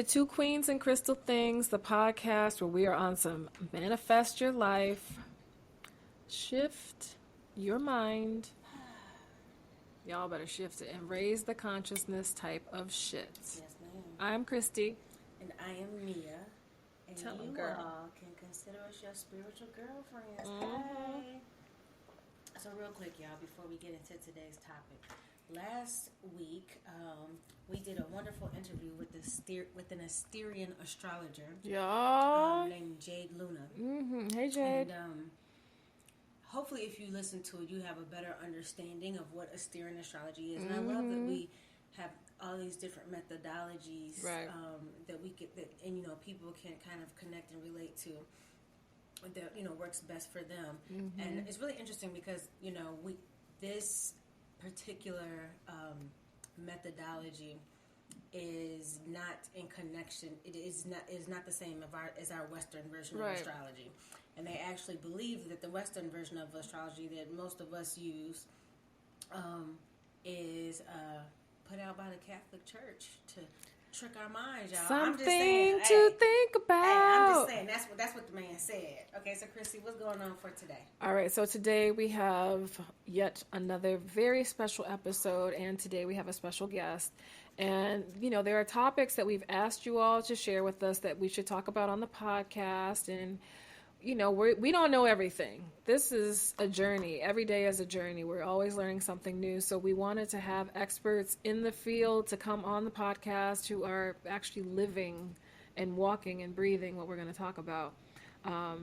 Two Queens and Crystal Things, the podcast where we are on some manifest your life, shift your mind. Y'all better shift it and raise the consciousness type of shit. Yes, ma'am. I'm Christy. And I am Mia. And Tell 'em, you girl. all can consider us your spiritual girlfriends. Mhm. Hey. So real quick, y'all, before we get into today's topic. Last week, we did a wonderful interview with an Asterian astrologer Y'all. named Jade Luna. Hey, Jade. And hopefully if you listen to it, you have a better understanding of what Asterian astrology is. And I love that we have all these different methodologies Right. that we get, and people can kind of connect and relate to that works best for them. And it's really interesting because this particular methodology is not in connection. It is not the same as our Western version Right. of astrology. And they actually believe that the Western version of astrology that most of us use is put out by the Catholic Church to trick our minds, y'all. Something I'm just saying, to think about. Hey, I'm just saying that's what the man said. Okay, so Chrissy, what's going on for today? All right, so today we have yet another very special episode, and today we have a special guest. And, there are topics that we've asked you all to share with us that we should talk about on the podcast. And, we don't know everything. This is a journey. Every day is a journey. We're always learning something new. So we wanted to have experts in the field to come on the podcast who are actually living and walking and breathing what we're going to talk about.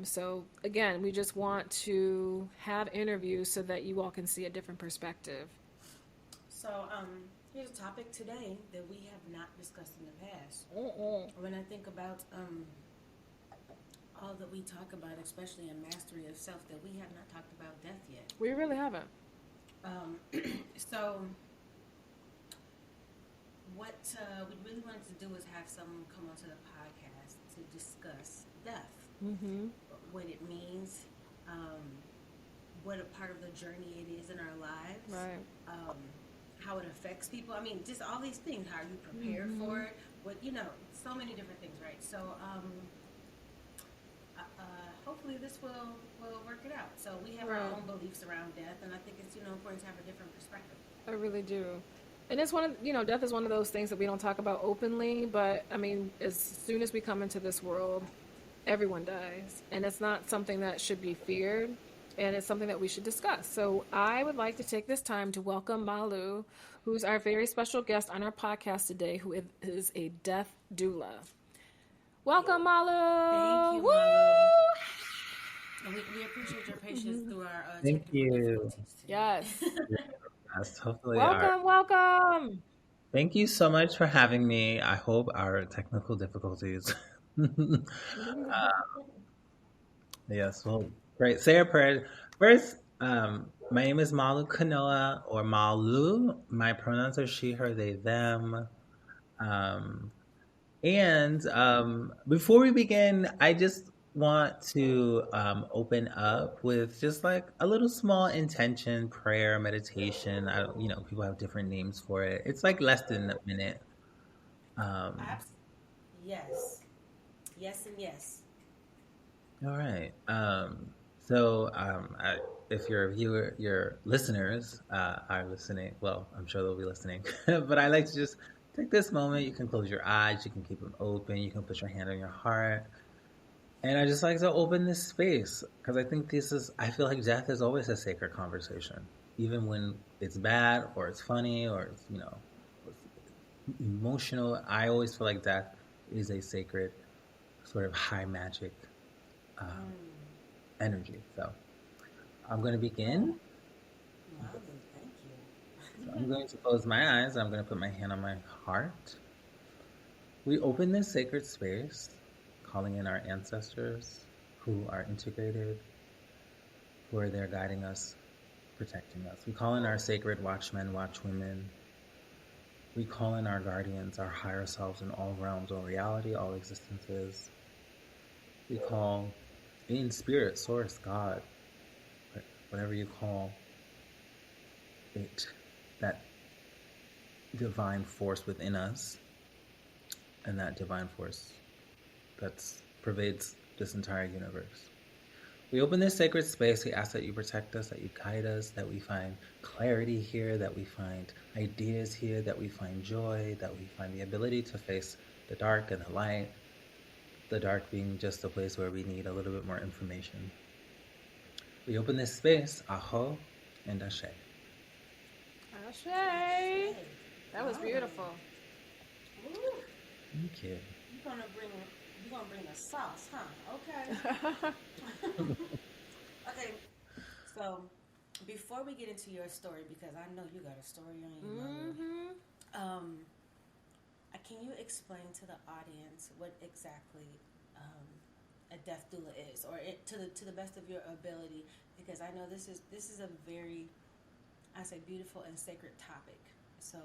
So again, we just want to have interviews so that you all can see a different perspective. So here's a topic today that we have not discussed in the past. When I think about all that we talk about, especially in mastery of self, that we have not talked about death yet. We really haven't. So what we really wanted to do is have someone come onto the podcast to discuss death. What it means, what a part of the journey it is in our lives, Right. How it affects people. I mean, just all these things. How you prepare for it. What so many different things, right? So, hopefully, this will work it out. So we have our own beliefs around death, and I think it's important to have a different perspective. I really do. And it's death is one of those things that we don't talk about openly, but I mean, as soon as we come into this world, everyone dies. And it's not something that should be feared, and it's something that we should discuss. So I would like to take this time to welcome Malu, who's our very special guest on our podcast today, who is a death doula. Welcome, Malu. Thank you, Woo! Malu. And we appreciate your patience through our Thank technical you. difficulties today. Yes. Yes, hopefully Welcome. Thank you so much for having me. I hope our technical difficulties. Yes, well, great. Say a prayer. First, my name is Malu Kanoa, or Malu. My pronouns are she, her, they, them. And before we begin, I just want to open up with just like a little small intention, prayer, meditation. I don't, people have different names for it. It's like less than a minute. Yes. Yes and yes. All right. If your listeners are listening, well, I'm sure they'll be listening, but I like to just take this moment. You can close your eyes, you can keep them open, you can put your hand on your heart. And I just like to open this space because I think I feel like death is always a sacred conversation, even when it's bad or it's funny or it's, emotional. I always feel like death is a sacred sort of high magic energy. So I'm going to begin. Lovely, thank you. So I'm going to close my eyes. I'm going to put my hand on my heart. We open this sacred space, calling in our ancestors who are integrated, who are there guiding us, protecting us. We call in our sacred watchmen, watchwomen. We call in our guardians, our higher selves in all realms, all reality, all existences. We call in spirit, source, God, whatever you call it, that divine force within us. and that divine force that pervades this entire universe. We open this sacred space. We ask that you protect us, that you guide us, that we find clarity here, that we find ideas here, that we find joy, that we find the ability to face the dark and the light. The dark being just a place where we need a little bit more information. We open this space, aho and ashe. Ashe. That was beautiful. Ooh, Thank you. you're gonna bring the sauce, huh? Okay. Okay. So before we get into your story, because I know you got a story on your mother, can you explain to the audience what exactly a death doula is, or to the best of your ability? Because I know this is a very, I say, beautiful and sacred topic. So,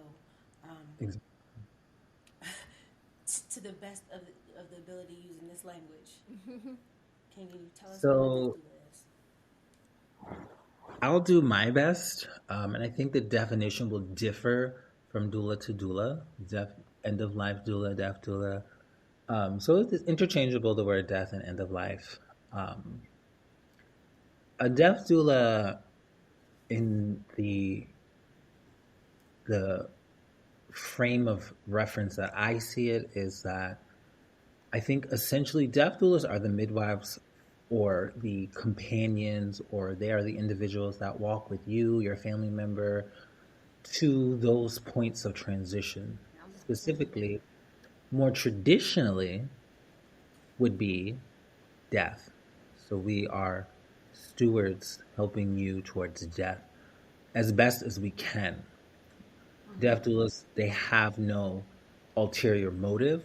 Exactly. to the best of the ability using this language, can you tell us what a So death doula is? I'll do my best, and I think the definition will differ from doula to doula. End of life doula, death doula. So it's interchangeable, the word death and end of life. A death doula, in the frame of reference that I see it, is that I think essentially death doulas are the midwives or the companions, or they are the individuals that walk with you, your family member, to those points of transition. Specifically, more traditionally, would be death. So we are stewards helping you towards death as best as we can. Death doulas, they have no ulterior motive.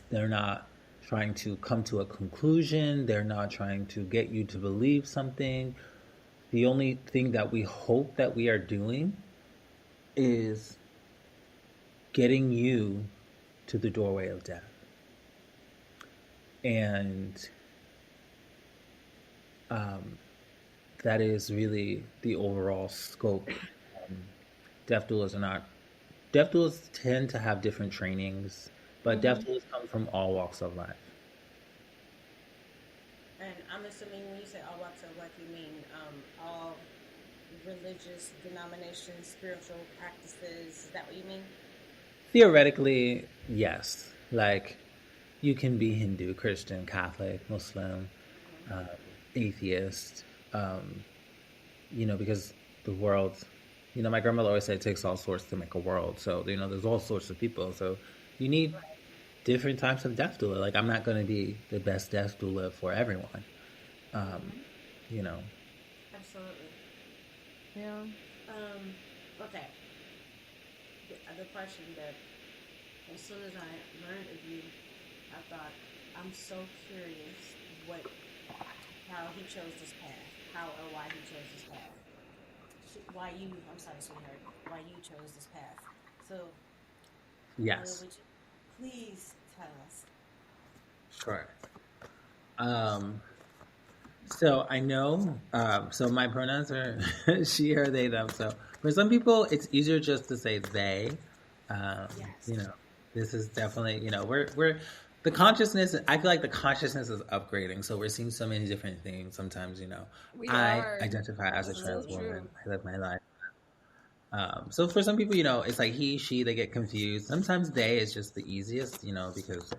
They're not trying to come to a conclusion. They're not trying to get you to believe something. The only thing that we hope that we are doing is getting you to the doorway of death. And that is really the overall scope. Death doulas are not. Death doulas tend to have different trainings, but death doulas come from all walks of life. And I'm assuming when you say all walks of life, you mean all religious denominations, spiritual practices. Is that what you mean? Theoretically, yes. Like, you can be Hindu, Christian, Catholic, Muslim, atheist, because the world, my grandmother always said it takes all sorts to make a world. So, there's all sorts of people. So you need different types of death doula. Like, I'm not going to be the best death doula for everyone. Absolutely. Yeah. Okay. The question that, as soon as I learned of you, I thought, I'm so curious how he chose this path, how or why he chose this path. I'm sorry, sweetheart, why you chose this path. So, Yes. would you please tell us? Sure. So I know, so my pronouns are she, her, they, them. So for some people, it's easier just to say they. Yes. This is definitely, we're the consciousness. I feel like the consciousness is upgrading. So we're seeing so many different things. Sometimes, We I are. identify as a So trans true. woman. I live my life. So for some people, it's like he, she, they get confused. Sometimes they is just the easiest, because,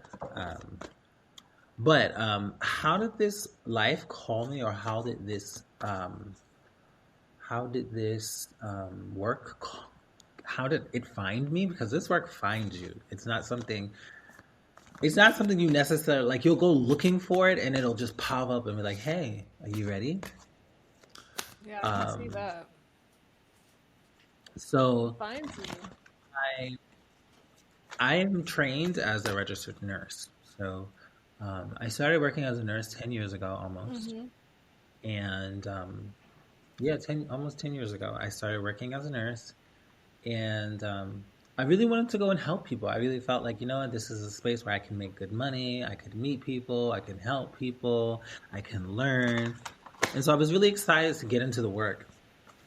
but how did this life call me, or how did this work? How did it find me? Because this work finds you. It's not something. It's not something you necessarily like. You'll go looking for it, and it'll just pop up and be like, "Hey, are you ready?" Yeah, I can see that. So Finds you. I am trained as a registered nurse. So I started working as a nurse 10 years ago almost. And almost 10 years ago, I started working as a nurse. And I really wanted to go and help people. I really felt like, this is a space where I can make good money. I could meet people. I can help people. I can learn. And so I was really excited to get into the work.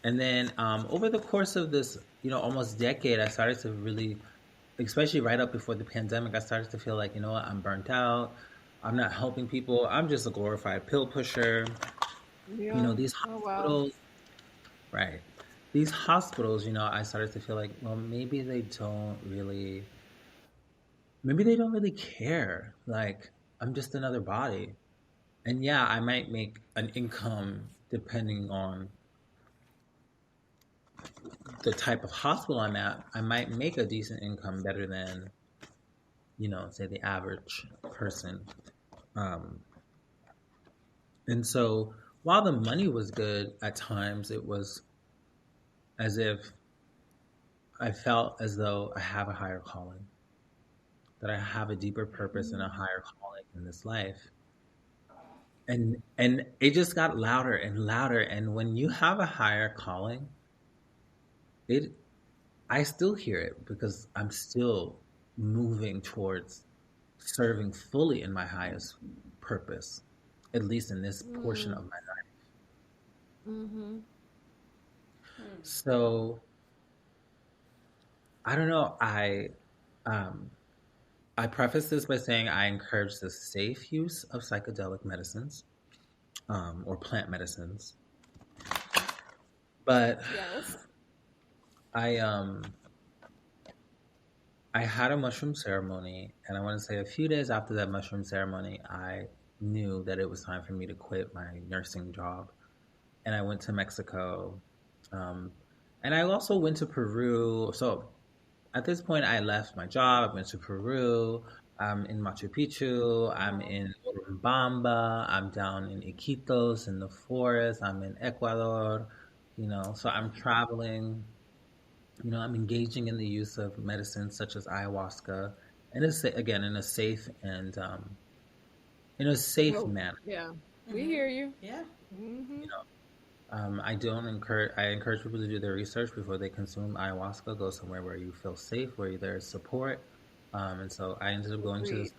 And then over the course of this, almost decade, I started to really especially right up before the pandemic, I started to feel like, you know what, I'm burnt out. I'm not helping people. I'm just a glorified pill pusher. You know, Yeah. these Oh wow. hospitals, right? These hospitals, you know, I started to feel like, well, maybe they don't really care. Like, I'm just another body. And yeah, I might make an income depending on the type of hospital I'm at. I might make a decent income better than, you know, say the average person. Um, and so while the money was good at times, it was as if I felt as though I have a higher calling, that I have a deeper purpose and a higher calling in this life. And it just got louder and louder. And when you have a higher calling, it I still hear it because I'm still moving towards serving fully in my highest purpose, at least in this portion of my life. Mm-hmm. Hmm. So I don't know. Um, I preface this by saying I encourage the safe use of psychedelic medicines, or plant medicines, but Yes. I um I had a mushroom ceremony, and I want to say a few days after that mushroom ceremony, I knew that it was time for me to quit my nursing job, and I went to Mexico, um, and I also went to Peru. So at this point, I left my job. I went to Peru. I'm in Machu Picchu. I'm Wow. in Urubamba. I'm down in Iquitos in the forest. I'm in Ecuador. You know, so I'm traveling. You know, I'm engaging in the use of medicines such as ayahuasca, and it's again in a safe Well, manner. yeah. We Mm-hmm. hear you. Yeah. Mm-hmm. You know, I encourage people to do their research before they consume ayahuasca. Go somewhere where you feel safe, where there's support. And so Agreed.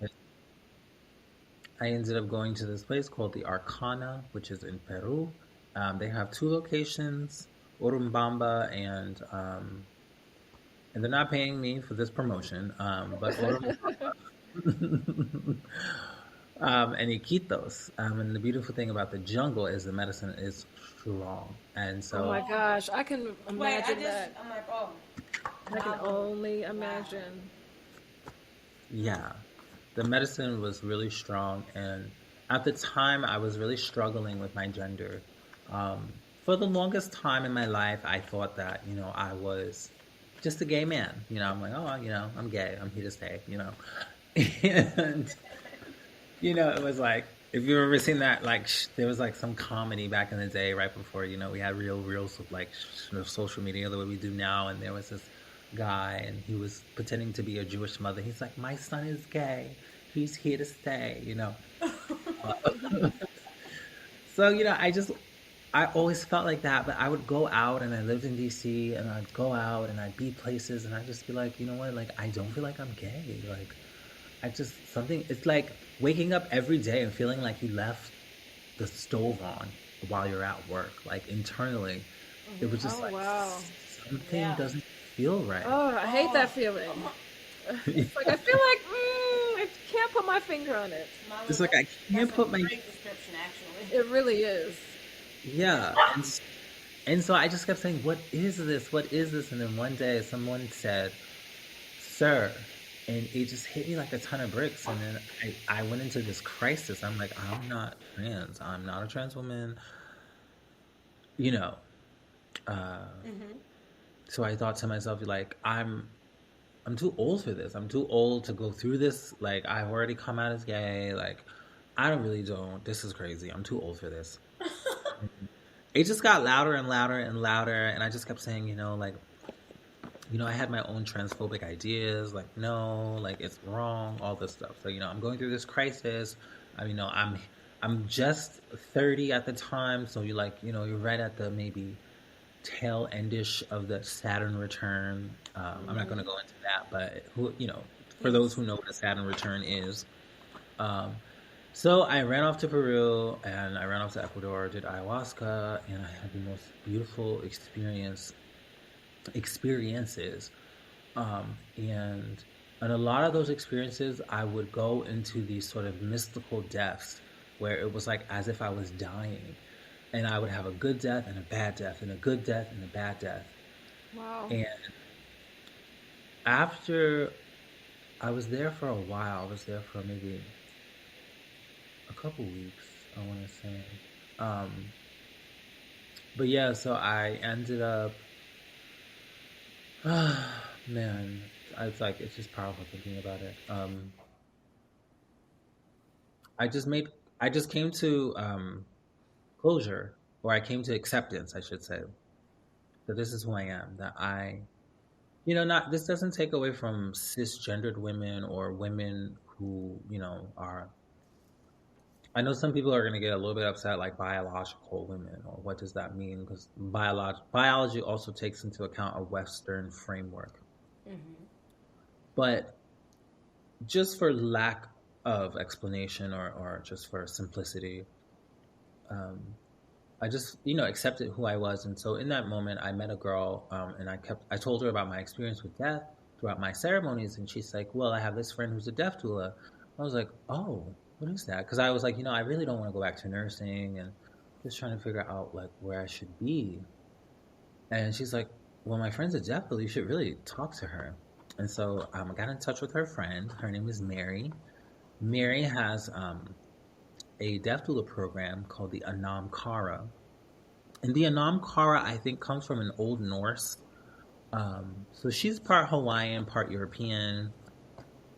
I ended up going to this place called the Arcana, which is in Peru. They have two locations, Urumbamba and they're not paying me for this promotion, but and Iquitos. And the beautiful thing about the jungle is the medicine is strong, and Oh so my Oh. gosh, I can Wait, imagine that. I'm like, oh, I can Malu. only Wow. imagine. yeah, the medicine was really strong, and at the time I was really struggling with my gender. For the longest time in my life, I thought that I was just a gay man. I'm like, oh, I'm gay. I'm here to stay. And it was like if you've ever seen that, like there was like some comedy back in the day, right before we had reels of like social media the way we do now, and there was this guy, and he was pretending to be a Jewish mother. He's like, my son is gay. He's here to stay. So I always felt like that, but I would go out, and I lived in DC, and I'd go out and I'd be places, and I'd just be like, you know what, like I don't feel like I'm gay. Like I just something. It's like waking up every day and feeling like you left the stove on while you're at work. Like internally, it was just Oh like wow. something Yeah. doesn't feel right. Oh, I hate Oh, that feeling. oh, It's like I feel like I can't put my finger on it. Malu, It's like I that's can't a put my great description, actually. It really is. yeah, and so I just kept saying, "What is this? What is this?" And then one day, someone said, "Sir," and it just hit me like a ton of bricks. And then I went into this crisis. I'm like, I'm not trans. I'm not a trans woman. You know. Uh, Mm-hmm. so I thought to myself, like, I'm too old for this. I'm too old to go through this. Like, I've already come out as gay. Like, I don't really don't. This is crazy. I'm too old for this. It just got louder and louder and louder, and I just kept saying, like, I had my own transphobic ideas, like, no, like it's wrong, all this stuff. So, I'm going through this crisis. I'm just 30 at the time, so you're right at the maybe tail endish of the Saturn return. I'm not going to go into that, but for those Yes. who know what a Saturn return is. Um, so I ran off to Peru and I ran off to Ecuador, did ayahuasca, and I had the most beautiful experiences. And in a lot of those experiences, I would go into these sort of mystical deaths where it was like as if I was dying. And I would have a good death and a bad death and a good death and a bad death. Wow. And after I was there for a while, I was there for maybe a couple weeks, I want to say. Um, but yeah, so I ended up, man, it's like, it's just powerful thinking about it. I just made, I just came to closure, or I came to acceptance, I should say, that this is who I am, that I, not, this doesn't take away from cisgendered women or women who, are, I know some people are going to get a little bit upset, like biological women, or what does that mean? Because biology also takes into account a Western framework. Mm-hmm. But just for lack of explanation, or just for simplicity, um, I just, accepted who I was. And so in that moment, I met a girl, and I told her about my experience with death throughout my ceremonies. And she's like, well, I have this friend who's a death doula. I was like, oh, what is that? Because I was like, I really don't want to go back to nursing and just trying to figure out like where I should be. And she's like, well, my friend's a death doula. You should really talk to her. And so I got in touch with her friend. Her name is Mary. Mary has a death doula program called the Anam Cara. And the Anam Cara, I think, comes from an Old Norse. So she's part Hawaiian, part European.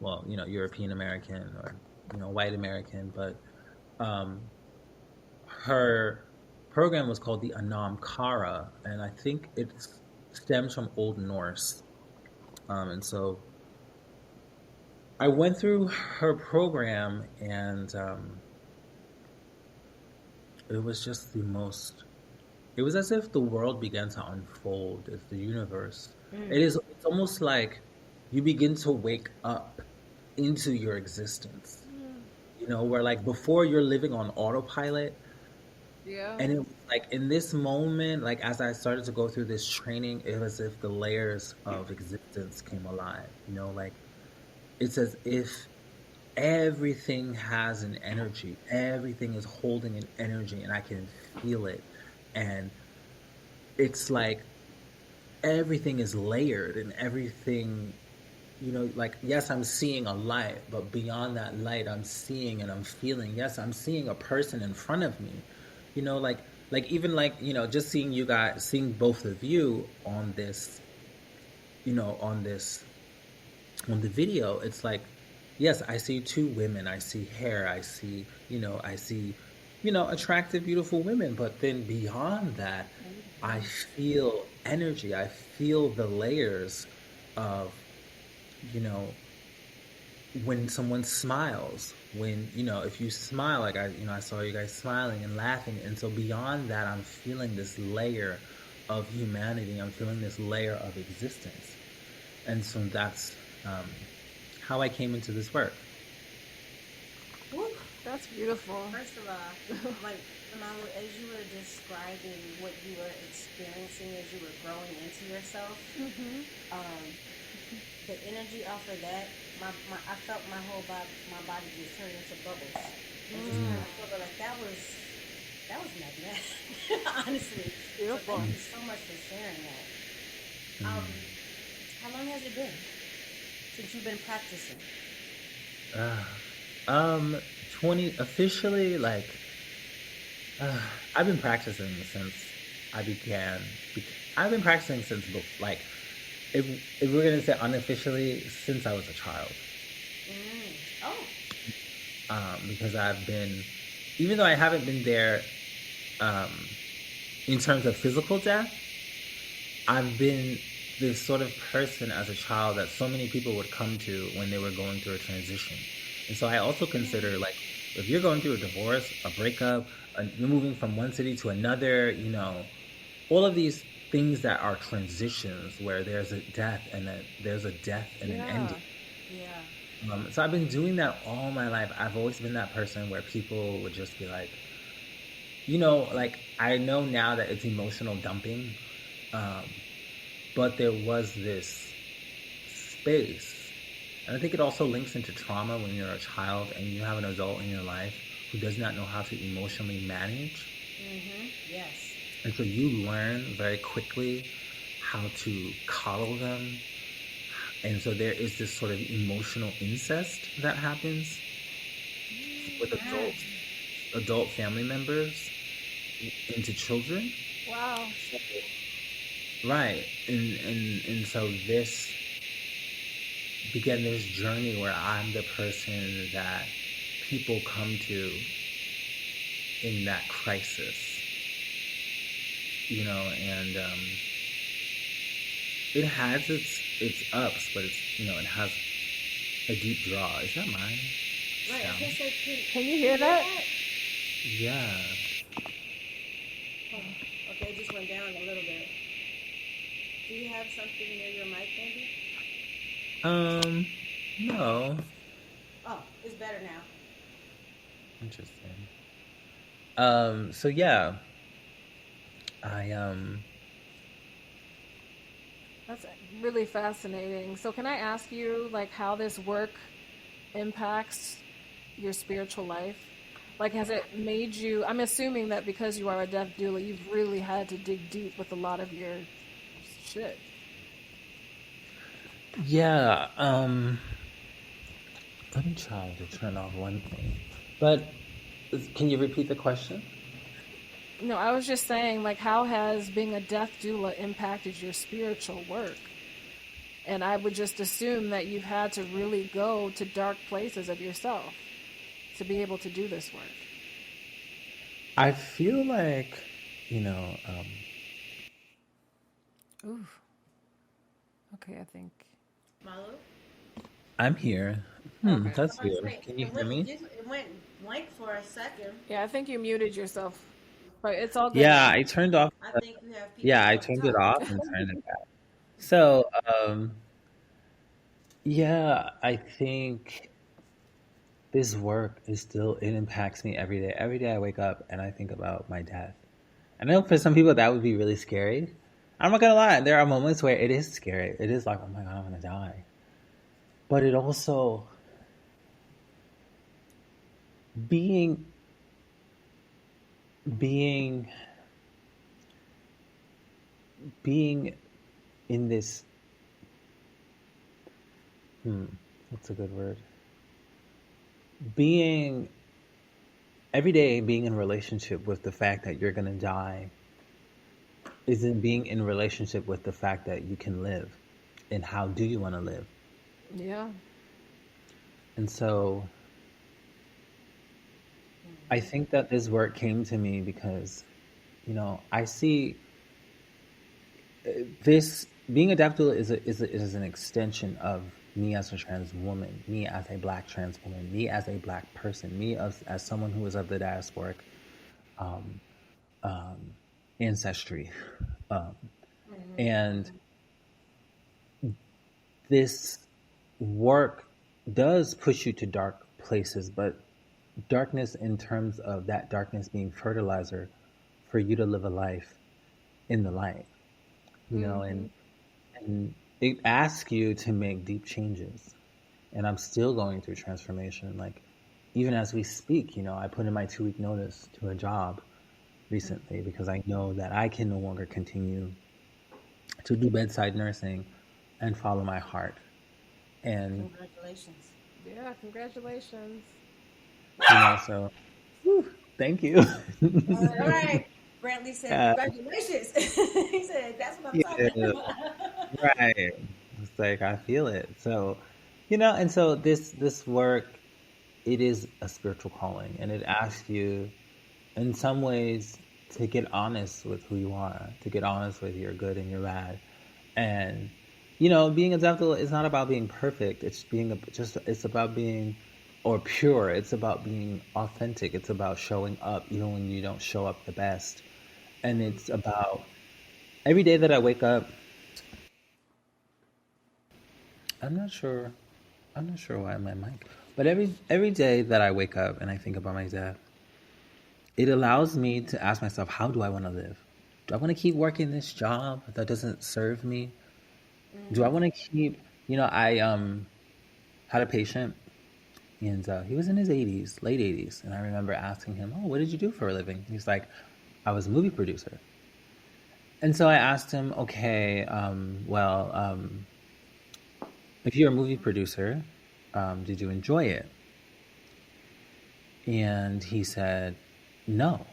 Well, European American, or white American. But her program was called the Anam Cara, and I think it stems from Old Norse. And so I went through her program, and it was just the most. It was as if the world began to unfold as the universe. It's almost like you begin to wake up into your existence. Where like before you're living on autopilot. Yeah. And it was like in this moment, like as I started to go through this training, it was as if the layers of existence came alive. Like it's as if everything has an energy. Everything is holding an energy, and I can feel it. And it's like everything is layered, and everything, like, yes, I'm seeing a light, but beyond that light, I'm seeing and I'm feeling. Yes, I'm seeing a person in front of me, like even like, just seeing you guys, seeing both of you on this, on this, on the video. It's like, yes, I see two women, I see hair, I see attractive, beautiful women. But then beyond that, I feel energy. I feel the layers of, when someone smiles, when, if you smile, like I saw you guys smiling and laughing. And so beyond that, I'm feeling this layer of humanity. I'm feeling this layer of existence. And so that's how I came into this work. Woo, that's beautiful. First of all, like Malu, as you were describing what you were experiencing as you were growing into yourself, the energy off of that, I felt my whole body just turn into bubbles. And just kind of feel like that was magnetic. Honestly, Beautiful. So thank you so much for sharing that. How long has it been since you've been practicing? 20 officially, like, I've been practicing since I began. I've been practicing since, like, if we're gonna say unofficially, since I was a child. Because I've been, even though I haven't been there, in terms of physical death, I've been this sort of person as a child that so many people would come to when they were going through a transition. And so I also consider, like, if you're going through a divorce, a breakup, you're moving from one city to another, all of these things that are transitions where there's a death and there's a death and an ending. Yeah. So I've been doing that all my life. I've always been that person where people would just be like, like, I know now that it's emotional dumping, but there was this space. And I think it also links into trauma when you're a child and you have an adult in your life who does not know how to emotionally manage. Yes. And so you learn very quickly how to coddle them. And so there is this sort of emotional incest that happens with adult family members into children. Wow. Right. And so this began this journey where I'm the person that people come to in that crisis, and it has its ups, but it has a deep draw. Is that mine? Right. Sound? I guess I Can you hear that? Yeah. Okay, it just went down a little bit. Do you have something near your mic, maybe? No. Oh, it's better now. Interesting. So yeah, I That's really fascinating. So can I ask you like how this work impacts your spiritual life? Like has it made you, I'm assuming that because you are a death doula, you've really had to dig deep with a lot of your shit. yeah. Let me try to turn off one thing. But can you repeat the question? No, I was just saying like how has being a death doula impacted your spiritual work? And I would just assume that you've had to really go to dark places of yourself to be able to do this work. I feel like, you know, Ooh. Okay, I think. Malu? I'm here. Okay. That's I was weird. saying, Can you it hear me? went blank for a second. Yeah, I think you muted yourself, but it's all good Yeah, now. I turned off. I think you have people Yeah, I trying to turned it talk. off and turned it back. So, yeah, I think this work is still, it impacts me every day. Every day I wake up and I think about my death. I know for some people that would be really scary. I'm not gonna lie, there are moments where it is scary. It is like, oh my God, I'm gonna die. But it also, being, being, being in this, what's a good word? Being, every day being in relationship with the fact that you're gonna die isn't being in relationship with the fact that you can live and how do you want to live. Yeah. And so I think that this work came to me because, I see this being a death doula is an extension of me as a trans woman, me as a black trans woman, me as a black person, me as someone who is of the diasporic um, ancestry. Um, and this work does push you to dark places, but darkness in terms of that darkness being fertilizer for you to live a life in the light, and it asks you to make deep changes. And I'm still going through transformation. Like, even as we speak, I put in my 2-week notice to a job recently because I know that I can no longer continue to do bedside nursing and follow my heart. And Congratulations. Yeah, congratulations. so thank you. All right. Brantley said, uh, congratulations. He said, that's what I'm talking yeah, about. right. It's like I feel it. So, and so this work, it is a spiritual calling, and it asks you, in some ways, to get honest with who you are, to get honest with your good and your bad, and being a devil is not about being perfect. It's it's about being, or pure. It's about being authentic. It's about showing up even when you don't show up the best, and it's about every day that I wake up. I'm not sure. I'm not sure why my mic. But every day that I wake up and I think about my death, it allows me to ask myself, how do I want to live? Do I want to keep working this job that doesn't serve me? Do I want to keep, I had a patient, and he was in his 80s, late 80s, and I remember asking him, "Oh, what did you do for a living?" He's like, "I was a movie producer." And so I asked him, "Okay, well, if you're a movie producer, did you enjoy it?" And he said, "No."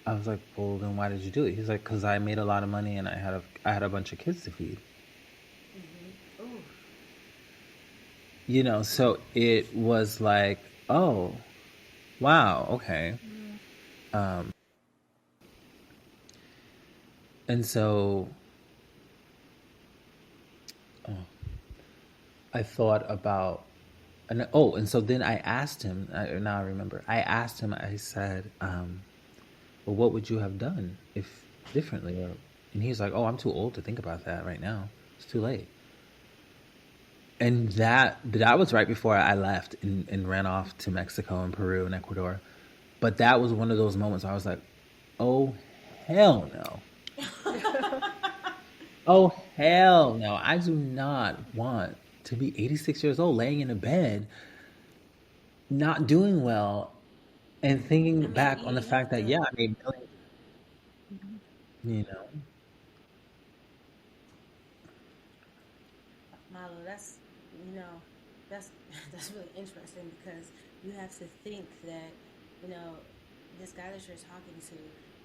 I was like, "Well, then why did you do it?" He's like, "Because I made a lot of money and I had a bunch of kids to feed." Mm-hmm. Ooh. So it was like, "Oh, wow, okay." Um, and so oh, I thought about, and so then I asked him. Now I remember. I asked him. I said, "Well, what would you have done if differently?" And he's like, "Oh, I'm too old to think about that right now. It's too late." And that was right before I left and ran off to Mexico and Peru and Ecuador. But that was one of those moments where I was like, "Oh, hell no! Oh, hell no! I do not want to be 86 years old, laying in a bed, not doing well, and I thinking mean, back on the you have fact that, to, yeah, I made millions." You know, Malu. You know, that's that's really interesting because you have to think that, you know, this guy that you're talking to,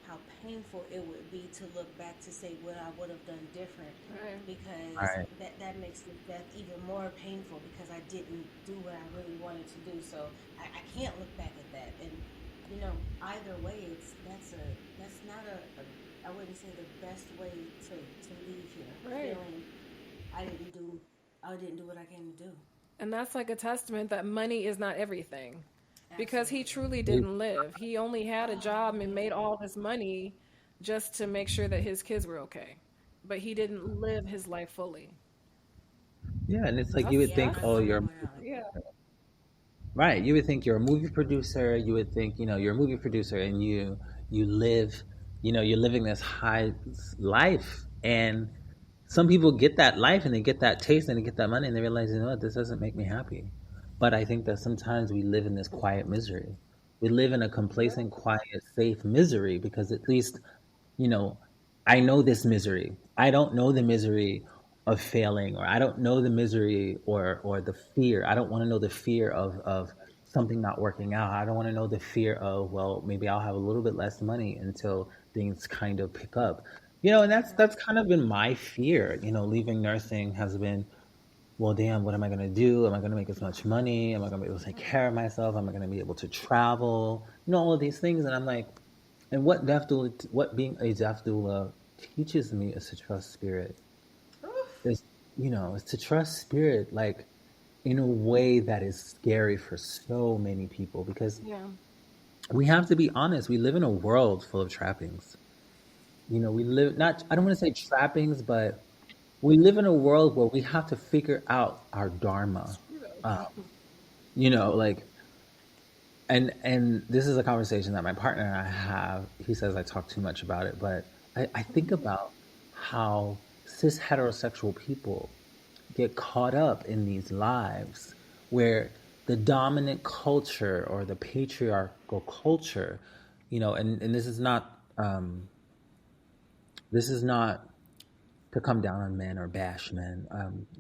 how painful it would be to look back to say what I would have done different, Right. because right? that makes the death even more painful because I didn't do what I really wanted to do. So I can't look back at that. And either way, that's not a I wouldn't say the best way to leave here, Right. feeling I didn't do I didn't do what I came to do. And that's like a testament that money is not everything. Because he Absolutely. truly You- didn't live. He only had a Oh job and made man. all his money just to make sure that his kids were okay. But he didn't live his life fully. Yeah, and it's like you That's would Yeah, think, I oh, that's feel you're that one out. yeah. right. You would think you're a movie producer. You would think, you're a movie producer, and you live, you're living this high life. And some people get that life and they get that taste and they get that money and they realize, what, this doesn't make me happy. But I think that sometimes we live in this quiet misery. We live in a Yeah. complacent, quiet, safe misery because at least, you know, I know this misery. I don't know the misery of failing, or I don't know the misery or the fear. I don't want to know the fear of something not working out. I don't want to know the fear of, well, maybe I'll have a little bit less money until things kind of pick up. And that's kind of been my fear. Leaving nursing has been, well, damn, what am I going to do? Am I going to make as much money? Am I going to be able to take care of myself? Am I going to be able to travel? All of these things. And I'm like, and what being a death doula teaches me is to trust spirit. Oof. Is to trust spirit, like in a way that is scary for so many people because Yeah. we have to be honest. We live in a world full of trappings. We live not, I don't want to say trappings, but we live in a world where we have to figure out our dharma. Screw Uh, those. like, and this is a conversation that my partner and I have. He says I talk too much about it, but I think about how cis heterosexual people get caught up in these lives where the dominant culture or the patriarchal culture, and this is not to come down on men or bash men.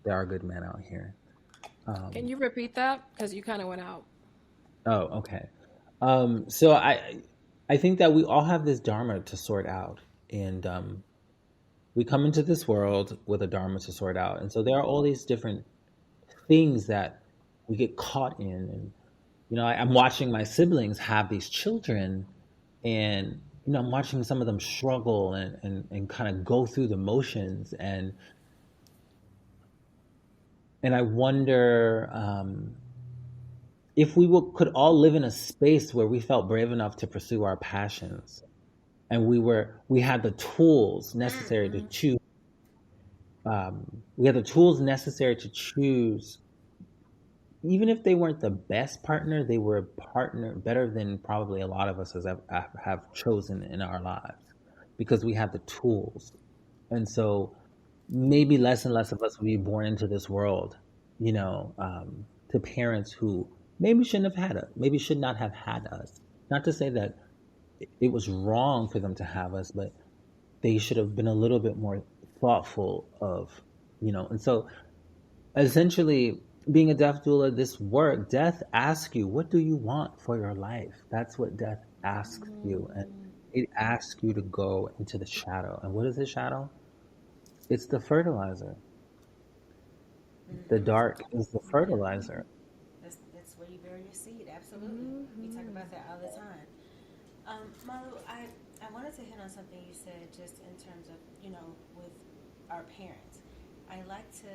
There are good men out here. Can Um, you repeat that? Because you kind of went out. oh, okay. So I think that we all have this dharma to sort out, and we come into this world with a dharma to sort out, and so there are all these different things that we get caught in. And I'm watching my siblings have these children, and I'm watching some of them struggle and kind of go through the motions, and I wonder, if could all live in a space where we felt brave enough to pursue our passions, and we had the tools necessary to Mm-mm. choose. We had the tools necessary to choose. Even if they weren't the best partner, they were a partner better than probably a lot of us have chosen in our lives, because we had the tools. And so maybe less and less of us will be born into this world, to parents who maybe shouldn't have had us, maybe should not have had us. Not to say that it was wrong for them to have us, but they should have been a little bit more thoughtful of, and so essentially being a death doula, this work, death asks you, what do you want for your life? That's what death asks you. And it asks you to go into the shadow. And what is the shadow? It's the fertilizer. The dark is the fertilizer. That's where you bury your seed. Absolutely, we talk about that all the time. Malu, I wanted to hit on something you said just in terms of with our parents. I like to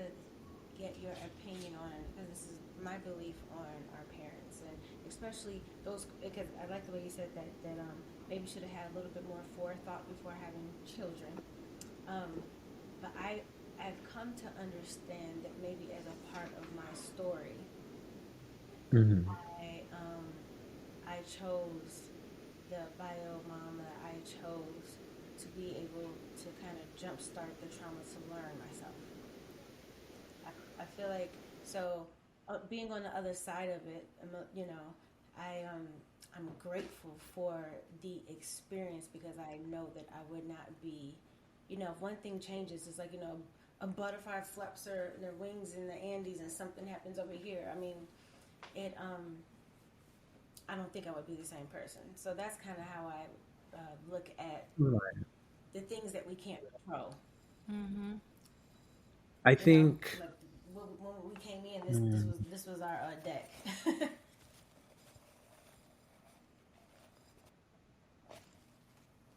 get your opinion on, because this is my belief on our parents, and especially those, because I like the way you said that maybe should have had a little bit more forethought before having children. But I've come to understand that maybe as a part of my story, Mm-hmm. I chose the bio mom that I chose to be able to kind of jumpstart the trauma to learn myself. I feel like so being on the other side of it, I'm grateful for the experience, because I know that I would not be, if one thing changes, it's like a butterfly flaps their wings in the Andes and something happens over here. I mean, it I don't think I would be the same person. So that's kind of how I look at Right. the things that we can't control. I You know, think, like when we came in, mm, this was our deck.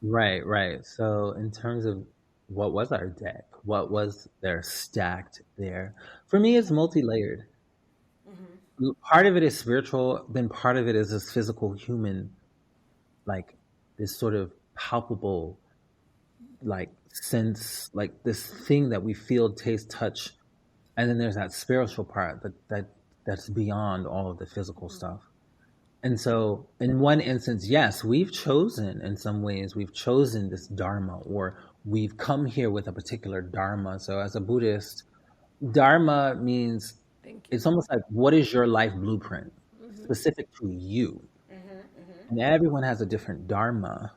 right, right. So, in terms of what was our deck, what was there stacked there? For me, it's multi layered. Hmm. Part of it is spiritual, then part of it is this physical human, like this sort of palpable, like sense, like this thing that we feel, taste, touch, and then there's that spiritual part that's beyond all of the physical stuff. And so, in one instance, yes, we've chosen, in some ways, we've chosen this dharma, or we've come here with a particular dharma. So, as a Buddhist, dharma means Thank you. it's almost like, what is your life blueprint specific to you? Hmm. Hmm. And everyone has a different dharma.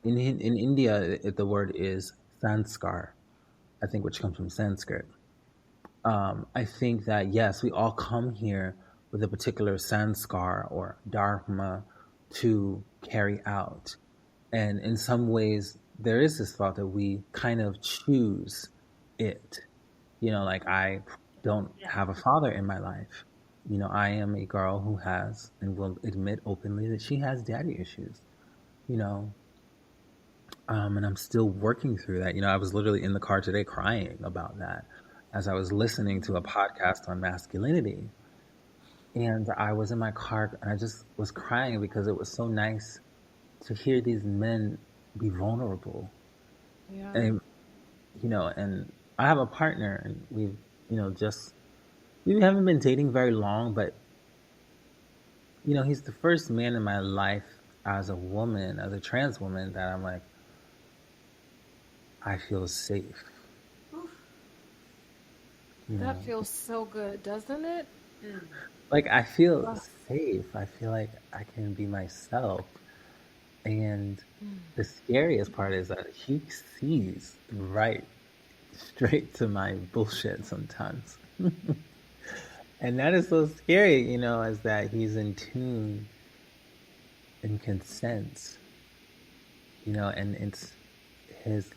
In India, the word is sanskar, I think, which comes from Sanskrit. I think that yes, we all come here with a particular sanskar or dharma to carry out. And in some ways, there is this thought that we kind of choose it. Like I don't Yeah. have a father in my life. I am a girl who has and will admit openly that she has daddy issues, you know, and I'm still working through that. I was literally in the car today crying about that as I was listening to a podcast on masculinity. And I was in my car and I just was crying because it was so nice to hear these men be vulnerable. Yeah. And, and I have a partner and we've, just, we haven't been dating very long, but, he's the first man in my life as a woman, as a trans woman, that I'm like, I feel safe. Oof. You That know, feels so good, doesn't it? Mm. like I feel Oh, safe. I feel like I can be myself. And the scariest part is that he sees right straight to my bullshit sometimes. And that is so scary, is that he's in tune and consents, and it's his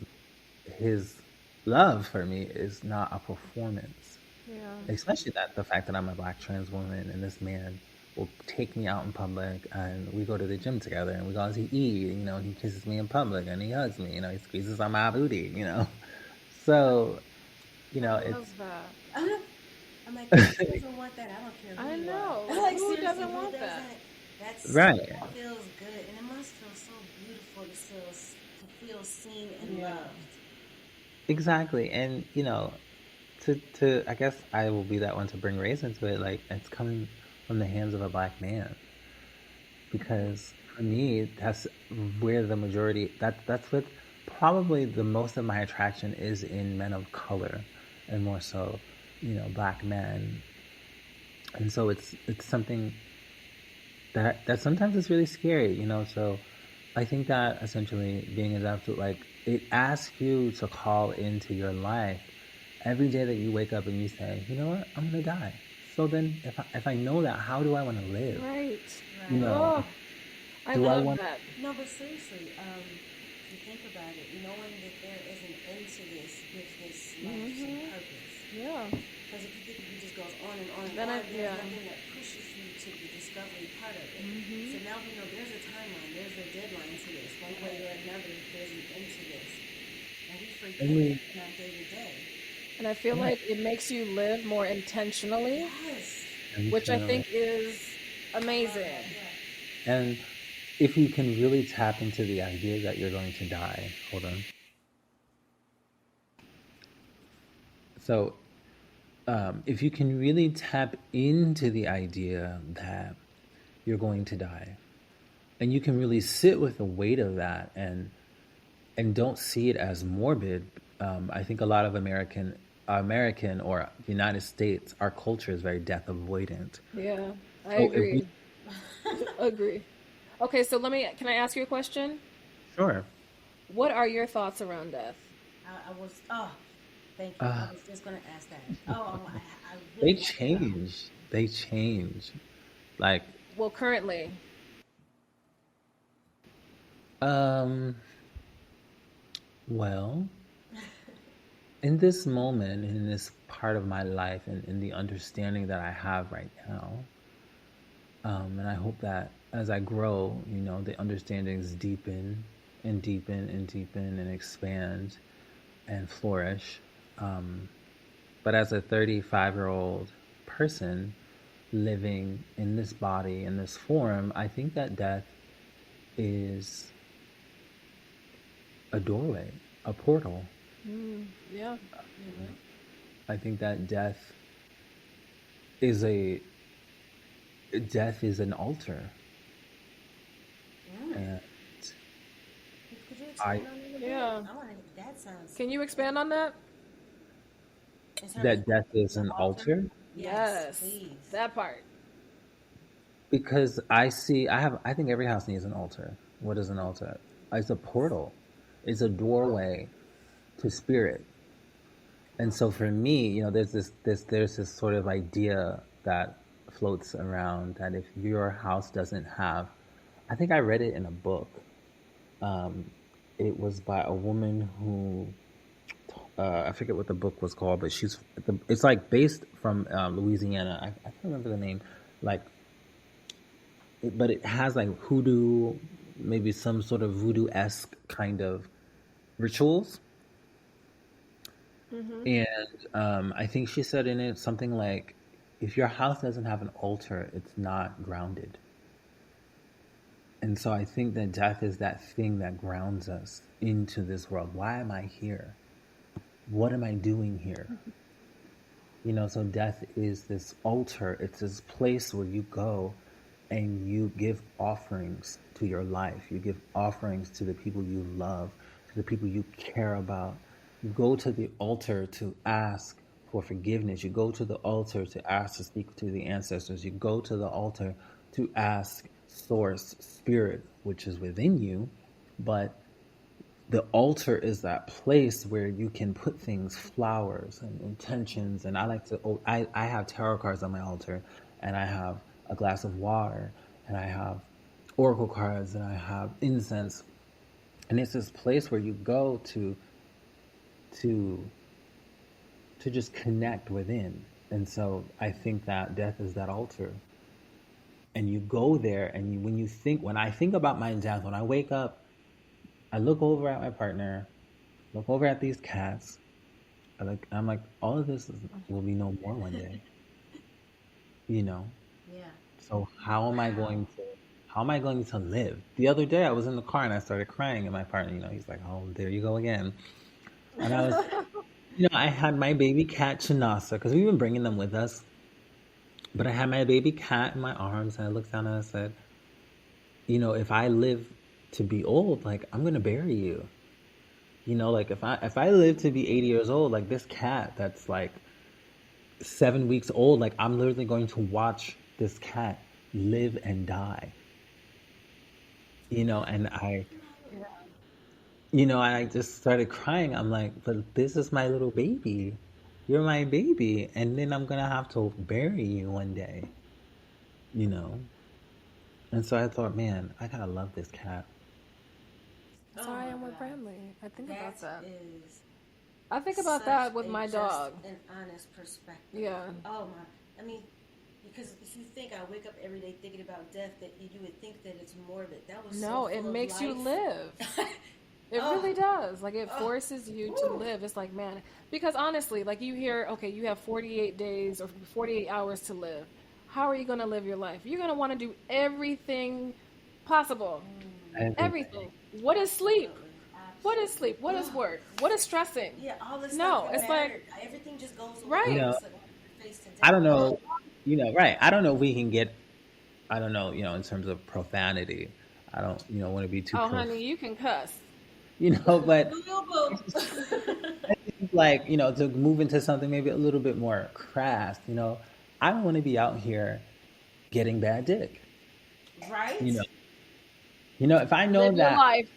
his love for me is not a performance. yeah. Especially that the fact that I'm a black trans woman and this man will take me out in public and we go to the gym together and we go out to eat, and he kisses me in public and he hugs me, he squeezes on my booty. So, I it's love that. I'm like, who doesn't want that? I don't care I who you know. are. Like, Like who seriously, doesn't who want that? doesn't? right. That feels good, and it must feel so beautiful to feel seen and Yeah. loved. Exactly. And, to I guess I will be that one to bring race into it. Like it's coming from the hands of a black man. Because for me, that's where the majority that's what probably the most of my attraction is in men of color, and more so, black men. And so it's something that sometimes is really scary. So I think that essentially being an absolute, like, it asks you to call into your life every day that you wake up and you say, you know what, I'm gonna die. So then, if I know that, how do I want to live? Right. You Right. know, Oh, I do I love want? that. No, but seriously, if you think about it, knowing that there is an end to this gives this life some purpose. Yeah. Because if you think if it just goes on and on and Then on, I, there's yeah. nothing that pushes you to the discovery part of it. So now we know there's a timeline, there's a deadline to this. One way or another, there's an end to this. And we I forget mean, that in our day to day. And I feel yeah, like it makes you live more intentionally, Yes. which I intentionally. think is I love amazing. that, yeah. And if you can really tap into the idea that you're going to die, hold on. So, if you can really tap into the idea that you're going to die, and you can really sit with the weight of that, and don't see it as morbid. I think a lot of American or United States, our culture is very death avoidant. Yeah, I So if we, agree. Agree. Okay, so can I ask you a question? sure, What are your thoughts around death? Thank you. I was just going to ask that. I they really like that. change. They change. Like, Well, currently. um, well, in this moment, in this part of my life, and in the understanding that I have right now, and I hope that as I grow, the understandings deepen and deepen and deepen and expand and flourish. But as a 35-year-old person living in this body, in this form, I think that death is a doorway, a portal. Yeah. I think that is an altar. And Could you I expand on it a bit? Yeah. I want to. That sounds. Can you expand on that? In terms that death of is the an altar? altar Yes, please. That part. because I think every house needs an altar. What is an altar? It's a portal. It's a doorway to spirit. And so for me, there's this sort of idea that floats around that if your house doesn't have, I think I read it in a book. It was by a woman who, I forget what the book was called, but it's like based from Louisiana. I can't remember the name. Like, but it has like hoodoo, maybe some sort of voodoo-esque kind of rituals. And I think she said in it something like, if your house doesn't have an altar, it's not grounded. And so I think that death is that thing that grounds us into this world. Why am I here? What am I doing here? So death is this altar. It's this place where you go and you give offerings to your life. You give offerings to the people you love, to the people you care about. You go to the altar to ask for forgiveness. You go to the altar to ask to speak to the ancestors. You go to the altar to ask source, spirit, which is within you. But the altar is that place where you can put things, flowers and intentions. And I have tarot cards on my altar, and I have a glass of water, and I have oracle cards, and I have incense. And it's this place where you go to just connect within. And so I think that death is that altar. And you go there, and when I think about my death, when I wake up, I look over at my partner, look over at these cats. I'm like, all of this will be no more one day. Yeah. So how am I going to live? The other day I was in the car and I started crying, and my partner, he's like, oh, there you go again. And I was, I had my baby cat Chinasa, because we've been bringing them with us. But I had my baby cat in my arms, and I looked down and I said, if I live to be old, like, I'm going to bury you. Like if I live to be 80 years old, like this cat that's like 7 weeks old, like I'm literally going to watch this cat live and die. And Yeah. I just started crying. I'm like, but this is my little baby. You're my baby. And then I'm gonna have to bury you one day, you know? And so I thought, man, I gotta love this cat. That's how Oh I my am with God. Brandley. I think about That that. is I think about such that with a my just dog. and honest perspective. Yeah. Oh my, I mean, because if you think I wake up every day thinking about death, that you would think that it's morbid. That was so No, it full of makes you life. live. It Oh, really does. Like it oh, forces you to woo. live. It's like, man, because honestly, like you hear, okay, you have 48 days or 48 hours to live. How are you going to live your life? You're going to want to do everything possible. Everything. Everything. What is sleep? Absolutely, What is sleep? What is absolutely. work? What is stressing? Yeah, all this stuff No, that it's mattered, like, everything just goes away You all right. of a know, sudden when you're faced to I death. don't know, right. I don't know if we can get, I don't know, in terms of profanity. I don't, want to be too Oh, honey, you can cuss. but Boo, boo, boo. like, to move into something maybe a little bit more crass, I don't want to be out here getting bad dick. You Right? know, if I know Live your that, life.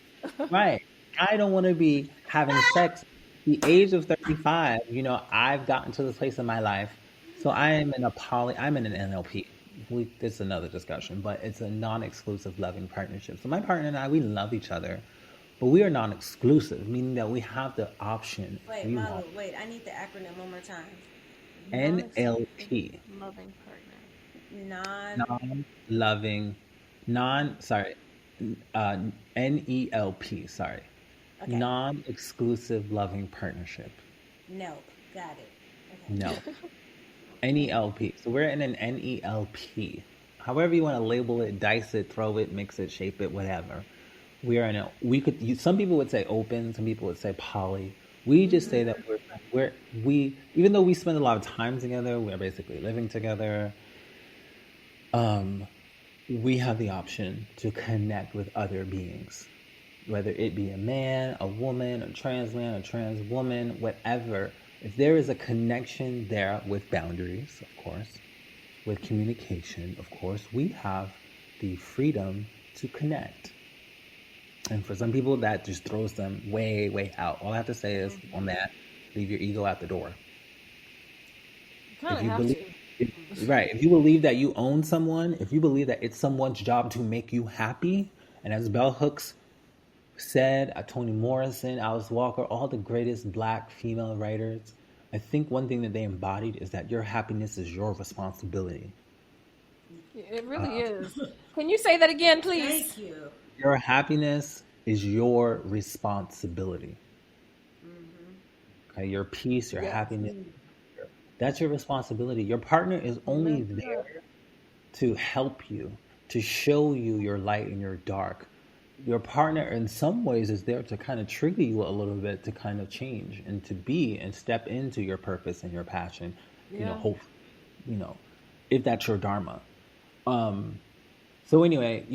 right, I don't want to be having sex at the age of 35. I've gotten to this place in my life. So I'm in an NLP. This is another discussion, but it's a non-exclusive loving partnership. So my partner and I, we love each other, but we are non-exclusive, meaning that we have the option if Wait, we want. Malu, wait, I need the acronym one more time. Non-exclusive NLP, loving partner. Non. non-loving, sorry, uh, NELP, sorry, Okay. non-exclusive loving partnership. Nope. Got it. Okay. No, NELP. So we're in an NELP. However you want to label it, dice it, throw it, mix it, shape it, whatever. We are in a. Some people would say open. Some people would say poly. We just say that even though we spend a lot of time together, we're basically living together. Um, we have the option to connect with other beings, whether it be a man, a woman, a trans man, a trans woman, whatever. If there is a connection there with boundaries, of course, with communication, of course, we have the freedom to connect. And for some people, that just throws them way, way out. All I have to say is on that, leave your ego at the door. You kind If of you have believe, to. right, if you believe that you own someone, if you believe that it's someone's job to make you happy, and as Bell Hooks said, Toni Morrison, Alice Walker, all the greatest black female writers, I think one thing that they embodied is that your happiness is your responsibility. It really is. Can you say that again, please? Thank you. Your happiness is your responsibility. Okay, your peace, your Yes. happiness, that's your responsibility. Your partner is only Live there good. to help you, to show you your light and your dark. Your partner, in some ways, is there to kind of trigger you a little bit to kind of change and to be and step into your purpose and your passion. Yeah. Hope, you know, if that's your dharma. Um, so anyway,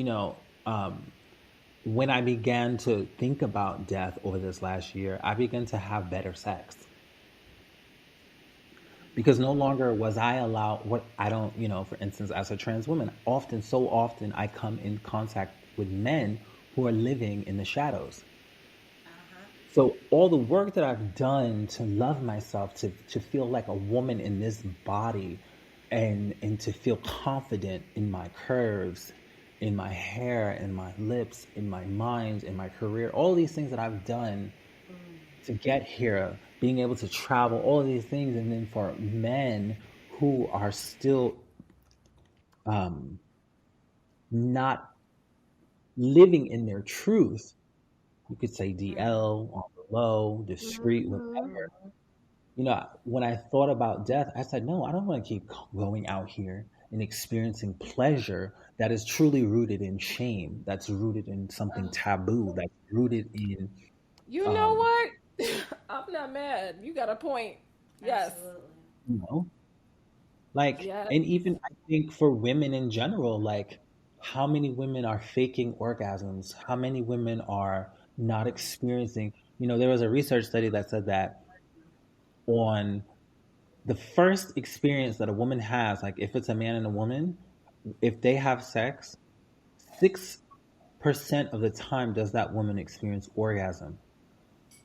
when I began to think about death over this last year, I began to have better sex because no longer was I allowed what I don't, for instance, as a trans woman, so often I come in contact with men who are living in the shadows. Uh huh. So all the work that I've done to love myself, to feel like a woman in this body, and to feel confident in my curves, in my hair, in my lips, in my mind, in my career, all these things that I've done to get here, being able to travel, all of these things, and then for men who are still um, not living in their truth, you could say DL, on the low, discreet, Hmm. whatever. When I thought about death, I said, no, I don't want to keep going out here and experiencing pleasure that is truly rooted in shame, that's rooted in something Oh, taboo, that's rooted in, You know um, what? I'm not mad. You got a point. Yes. absolutely. you know, like, Yes. and even I think for women in general, like, how many women are faking orgasms? How many women are not experiencing? There was a research study that said that on the first experience that a woman has, like if it's a man and a woman, if they have sex, 6% of the time does that woman experience orgasm.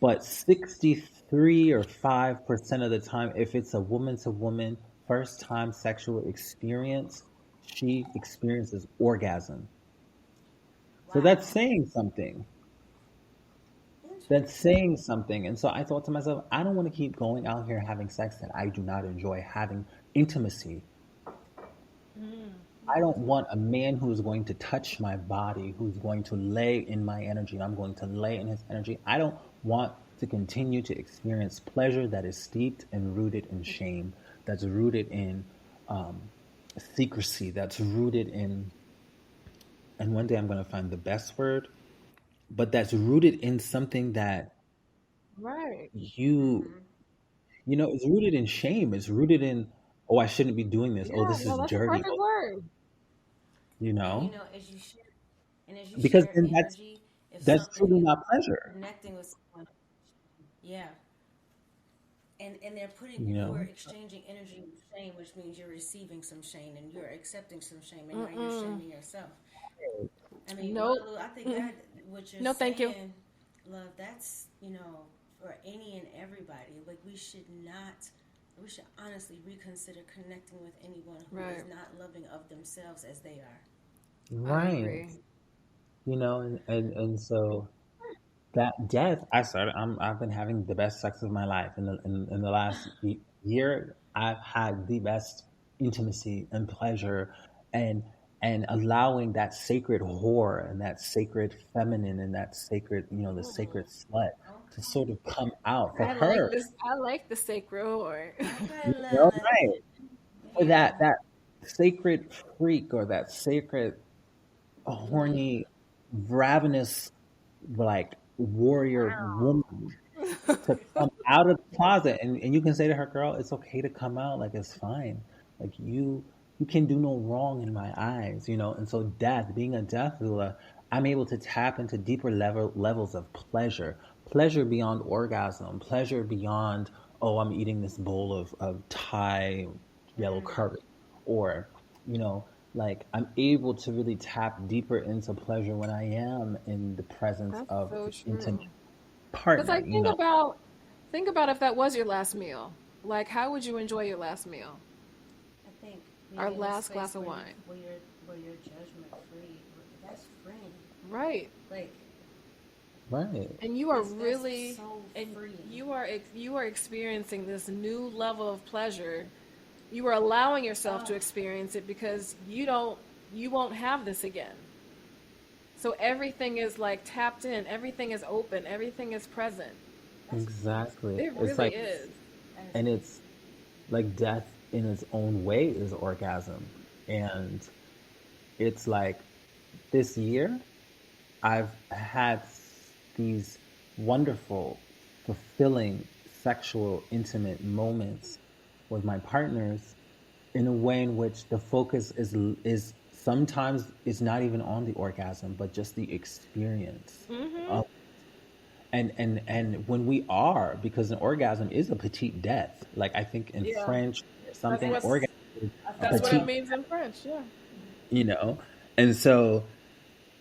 But 63 or 5% of the time, if it's a woman to woman first time sexual experience, she experiences orgasm. So Wow. that's saying something. That's Interesting. saying something. And so I thought to myself, I don't want to keep going out here having sex that I do not enjoy having intimacy. I don't want a man who's going to touch my body, who's going to lay in my energy, and I'm going to lay in his energy. I don't want to continue to experience pleasure that is steeped and rooted in shame, that's rooted in um, secrecy, that's rooted in, and one day I'm going to find the best word, but that's rooted in something that Right. you, it's rooted in shame. It's rooted in, oh, I shouldn't be doing this. Oh, Yeah, this no, is that's a dirty. perfect Oh, word. you And know, as you because share then energy, if that's something truly is not pleasure. connecting with someone, yeah, and they're putting You you are know, exchanging energy with shame, which means you're receiving some shame and you're accepting some shame, and now you're Mm-mm. shaming yourself. I mean, Nope. Malu, I think Mm-mm. that what you're No, thank you. saying, love, that's for any and everybody. Like we should honestly reconsider connecting with anyone who is Right. not loving of themselves as they are. I right? agree. And so that death, I've been having the best sex of my life in the last year. I've had the best intimacy and pleasure, and and allowing that sacred whore and that sacred feminine and that sacred, the Ooh, sacred slut to okay, sort of come out for I like her. this. I like the sacred whore. okay, Lilith. Right? For Yeah. that sacred freak or that sacred horny, ravenous, like warrior woman to come out of the closet, and you can say to her, girl, it's okay to come out, like it's fine, like you can do no wrong in my eyes, and so being a death doula, I'm able to tap into deeper levels of pleasure beyond orgasm, pleasure beyond, oh, I'm eating this bowl of Thai yellow Mm. curry, or like I'm able to really tap deeper into pleasure when I am in the presence That's of so an true. intimate Because partner, like think about if that was your last meal. Like, how would you enjoy your last meal? I think Our being in a last space glass of wine. where you're judgment free, that's freeing. Right. Like right? And you are that's really, so and freeing. you are experiencing this new level of pleasure. You are allowing yourself to Oh, experience it because you won't have this again. So everything is like tapped in, everything is open, everything is present. that's beautiful. Exactly. It It's really like, is. That is and beautiful. it's like death in its own way is orgasm. And it's like this year, I've had these wonderful, fulfilling, sexual, intimate moments with my partners in a way in which the focus is sometimes it's not even on the orgasm, but just the experience Mm-hmm. of, and when we are, because an orgasm is a petite death, like I think in Yeah. French or That's something, what's orgasm is a that's what it petite, means in French, yeah. you know, and so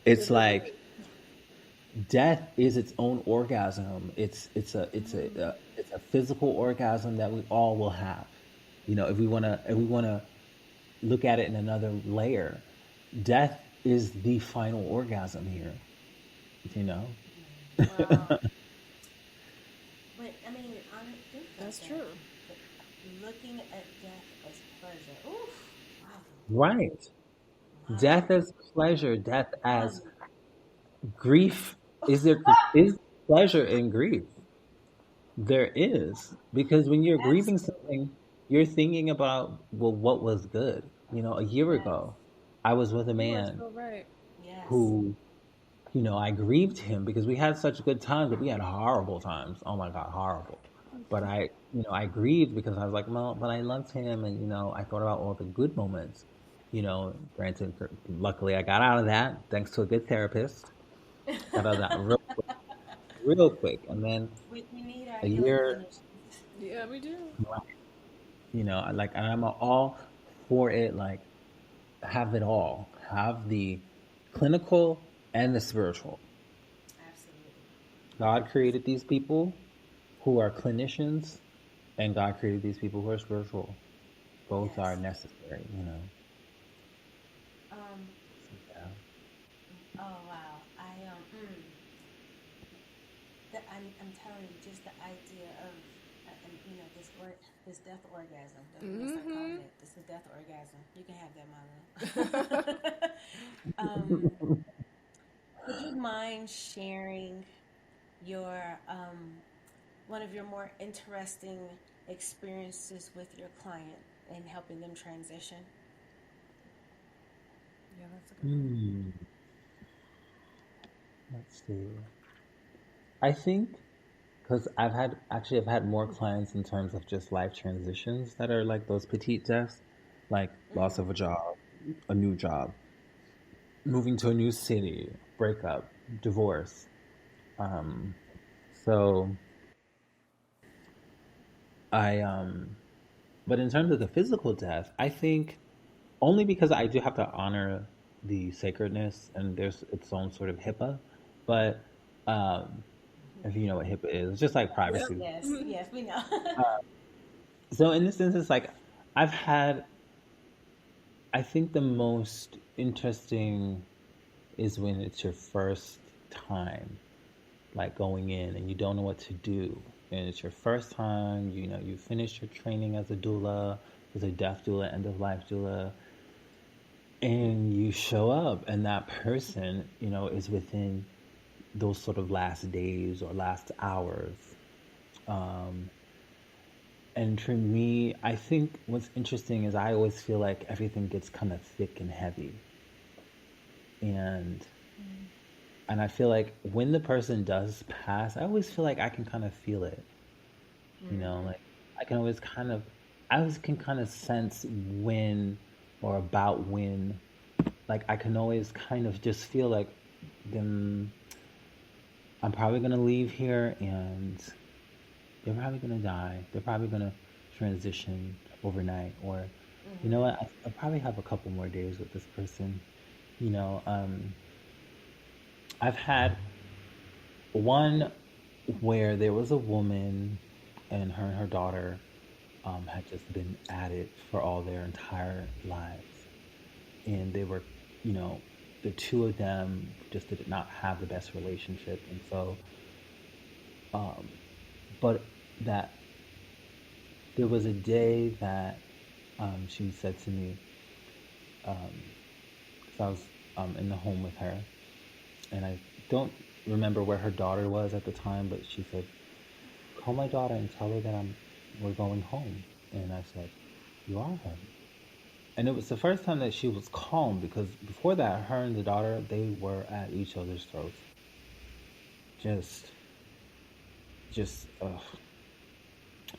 It it's really like is. death is its own orgasm. It's a physical orgasm that we all will have. If we wanna look at it in another layer, death is the final orgasm here. You know. Well, but I mean, think about That's that. true. Looking at death as pleasure. Oof. Right. Malu. Death as pleasure. Death Malu. as grief. Is pleasure in grief? There is, because when you're grieving Absolutely. something, you're thinking about, well, what was good. A year Yes. ago, I was with a You are man so right. Yes. who, I grieved him because we had such good times, but we had horrible times. Oh my God, horrible. But I grieved because I was like, well, but I loved him, and I thought about all the good moments. Granted, luckily I got out of that thanks to a good therapist. Got out of that real quick, and then We need our a healing year, clinicians. Yeah, we do. like, and I'm all for it. Like, have it all, have the clinical and the spiritual. Absolutely. God created these people who are clinicians, and God created these people who are spiritual. Both are Yes. necessary. Um. So, yeah. Oh wow. I'm telling you, just the idea of, this death orgasm. I'm gonna start calling it. This is death orgasm. You can have that, Malu. Would you mind sharing your one of your more interesting experiences with your client and helping them transition? Yeah, that's a good one. Hmm. Let's see. I think because I've had more clients in terms of just life transitions that are like those petite deaths, like loss of a job, a new job, moving to a new city, breakup, divorce. Um, so I but in terms of the physical death, I think only because I do have to honor the sacredness and there's its own sort of HIPAA, but um, if you know what HIPAA is, it's just like Yep. privacy. Yes, yes, we know. So in this instance, like I've had, I think the most interesting is when it's your first time, like going in and you don't know what to do. And it's your first time, you finished your training as a doula, as a death doula, end of life doula, and you show up and that person, is within those sort of last days or last hours. Um, and for me, I think what's interesting is I always feel like everything gets kind of thick and heavy. And and I feel like when the person does pass, I always feel like I can kind of feel it. Like I can always kind of I always can kind of sense when or about when, like I can always kind of just feel like them I'm probably gonna leave here and they're probably gonna die. They're probably gonna transition overnight, or you know what? I probably have a couple more days with this person. You know, um, I've had one where there was a woman, and her daughter had just been at it for all their entire lives, and they were, you know, the two of them just did not have the best relationship, and so, um, but that there was a day that she said to me, because I was in the home with her, and I don't remember where her daughter was at the time, but she said, "Call my daughter and tell her that we're going home." And I said, "You are home." And it was the first time that she was calm because before that, her and the daughter they were at each other's throats. Just, just,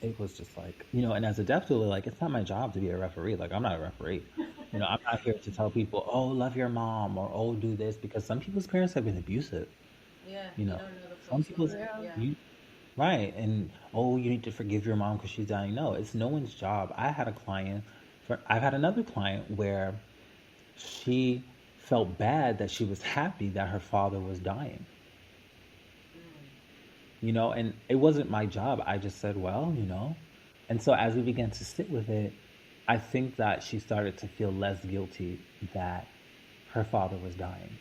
it was just like and as a deaf doula, like it's not my job to be a referee. Like I'm not a referee. I'm not here to tell people, "Oh, love your mom," or "Oh, do this," because some people's parents have been abusive. Yeah, You you know, don't know the full some people's story. Yeah. Yeah. you right, and oh, you need to forgive your mom because she's dying. No, it's no one's job. I've had another client where she felt bad that she was happy that her father was dying. And it wasn't my job. I just said, well. And so as we began to sit with it, I think that she started to feel less guilty that her father was dying.